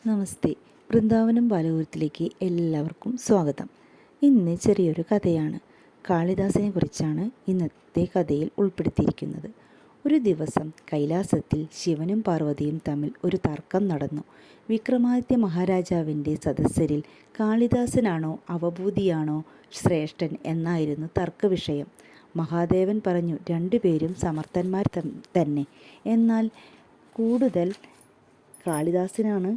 നമസ്തേ. വൃന്ദാവനം ബാലഗോകുലത്തിലേക്ക് എല്ലാവർക്കും സ്വാഗതം. ഇന്ന് ചെറിയൊരു കഥയാണ്. കാളിദാസനെ കുറിച്ചാണ് ഇന്നത്തെ കഥയിൽ ഉൾപ്പെടുത്തിയിരിക്കുന്നത്. ഒരു ദിവസം കൈലാസത്തിൽ ശിവനും പാർവതിയും തമ്മിൽ ഒരു തർക്കം നടന്നു. വിക്രമാദിത്യ മഹാരാജാവിൻ്റെ സദസ്യരിൽ കാളിദാസനാണോ അവഭൂതിയാണോ ശ്രേഷ്ഠൻ എന്നായിരുന്നു തർക്കവിഷയം. മഹാദേവൻ പറഞ്ഞു, രണ്ടുപേരും സമർത്ഥന്മാർ തന്നെ, എന്നാൽ കൂടുതൽ കാളിദാസനാണ്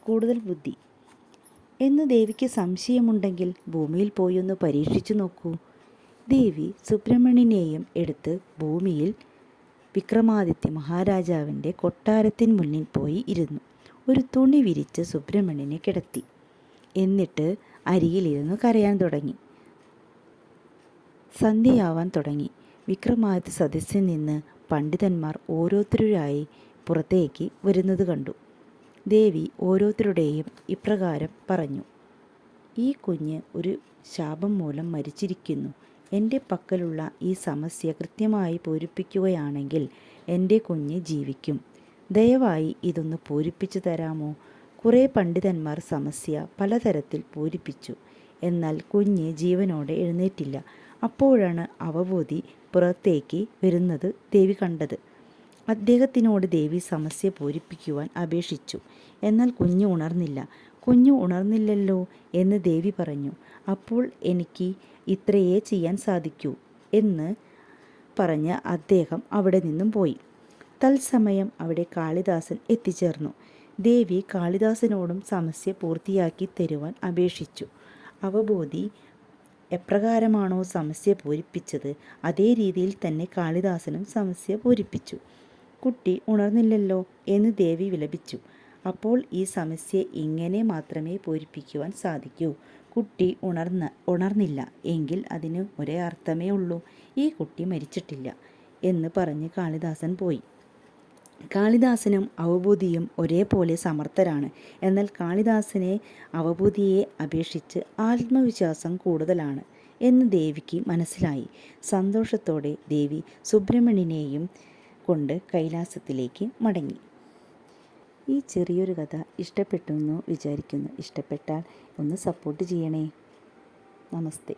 കൂടുതൽ ബുദ്ധി. എന്ന് ദേവിക്ക് സംശയമുണ്ടെങ്കിൽ ഭൂമിയിൽ പോയി ഒന്ന് പരീക്ഷിച്ചു നോക്കൂ. ദേവി സുബ്രഹ്മണ്യനെയും എടുത്ത് ഭൂമിയിൽ വിക്രമാദിത്യ മഹാരാജാവിൻ്റെ കൊട്ടാരത്തിന് മുന്നിൽ പോയി ഇരുന്നു. ഒരു തുണി വിരിച്ച് സുബ്രഹ്മണ്യനെ കിടത്തി. എന്നിട്ട് അരികിലിരുന്ന് കരയാൻ തുടങ്ങി. സന്ധ്യയാവാൻ തുടങ്ങി. വിക്രമാദിത്യ സദസ്സിൽ നിന്ന് പണ്ഡിതന്മാർ ഓരോരുത്തരായി പുറത്തേക്ക് വരുന്നത് കണ്ടു. ദേവി ഓരോരുത്തരുടെയും ഇപ്രകാരം പറഞ്ഞു: ഈ കുഞ്ഞ് ഒരു ശാപം മൂലം മരിച്ചിരിക്കുന്നു. എൻ്റെ പക്കലുള്ള ഈ സമസ്യ കൃത്യമായി പൂരിപ്പിക്കുകയാണെങ്കിൽ എൻ്റെ കുഞ്ഞ് ജീവിക്കും. ദയവായി ഇതൊന്ന് പൂരിപ്പിച്ചു തരാമോ? കുറേ പണ്ഡിതന്മാർ സമസ്യ പലതരത്തിൽ പൂരിപ്പിച്ചു. എന്നാൽ കുഞ്ഞ് ജീവനോടെ എഴുന്നേറ്റില്ല. അപ്പോഴാണ് അവബോധി പുറത്തേക്ക് വരുന്നത് ദേവി കണ്ടത്. അദ്ദേഹത്തിനോട് ദേവി സമസ്യ പൂരിപ്പിക്കുവാൻ അപേക്ഷിച്ചു. എന്നാൽ കുഞ്ഞ് ഉണർന്നില്ല. കുഞ്ഞ് ഉണർന്നില്ലല്ലോ എന്ന് ദേവി പറഞ്ഞു. അപ്പോൾ എനിക്ക് ഇത്രയേ ചെയ്യാൻ സാധിക്കൂ എന്ന് പറഞ്ഞ് അദ്ദേഹം അവിടെ നിന്നും പോയി. തത്സമയം അവിടെ കാളിദാസൻ എത്തിച്ചേർന്നു. ദേവി കാളിദാസനോടും സമസ്യ പൂർത്തിയാക്കി തരുവാൻ അപേക്ഷിച്ചു. അവബോധി എപ്രകാരമാണോ സമസ്യ പൂരിപ്പിച്ചത് അതേ രീതിയിൽ തന്നെ കാളിദാസനും സമസ്യ പൂരിപ്പിച്ചു. കുട്ടി ഉണർന്നില്ലല്ലോ എന്ന് ദേവി വിലപിച്ചു. അപ്പോൾ ഈ സമസ്യ ഇങ്ങനെ മാത്രമേ പൂരിപ്പിക്കുവാൻ സാധിക്കൂ. കുട്ടി ഉണർന്നില്ല എങ്കിൽ അതിന് ഒരേ അർത്ഥമേ ഉള്ളൂ: ഈ കുട്ടി മരിച്ചിട്ടില്ല എന്ന് പറഞ്ഞ് കാളിദാസൻ പോയി. കാളിദാസനും അവബോധിയും ഒരേപോലെ സമർത്ഥരാണ്. എന്നാൽ കാളിദാസനെ അവബോധിയെ അപേക്ഷിച്ച് ആത്മവിശ്വാസം കൂടുതലാണ് എന്ന് ദേവിക്ക് മനസ്സിലായി. സന്തോഷത്തോടെ ദേവി സുബ്രഹ്മണ്യനെയും കൊണ്ട് കൈലാസത്തിലേക്ക് മടങ്ങി. ഈ ചെറിയൊരു കഥ ഇഷ്ടപ്പെട്ടു എന്ന് വിചാരിക്കുന്നു. ഇഷ്ടപ്പെട്ടാൽ ഒന്ന് സപ്പോർട്ട് ചെയ്യണേ. നമസ്തേ.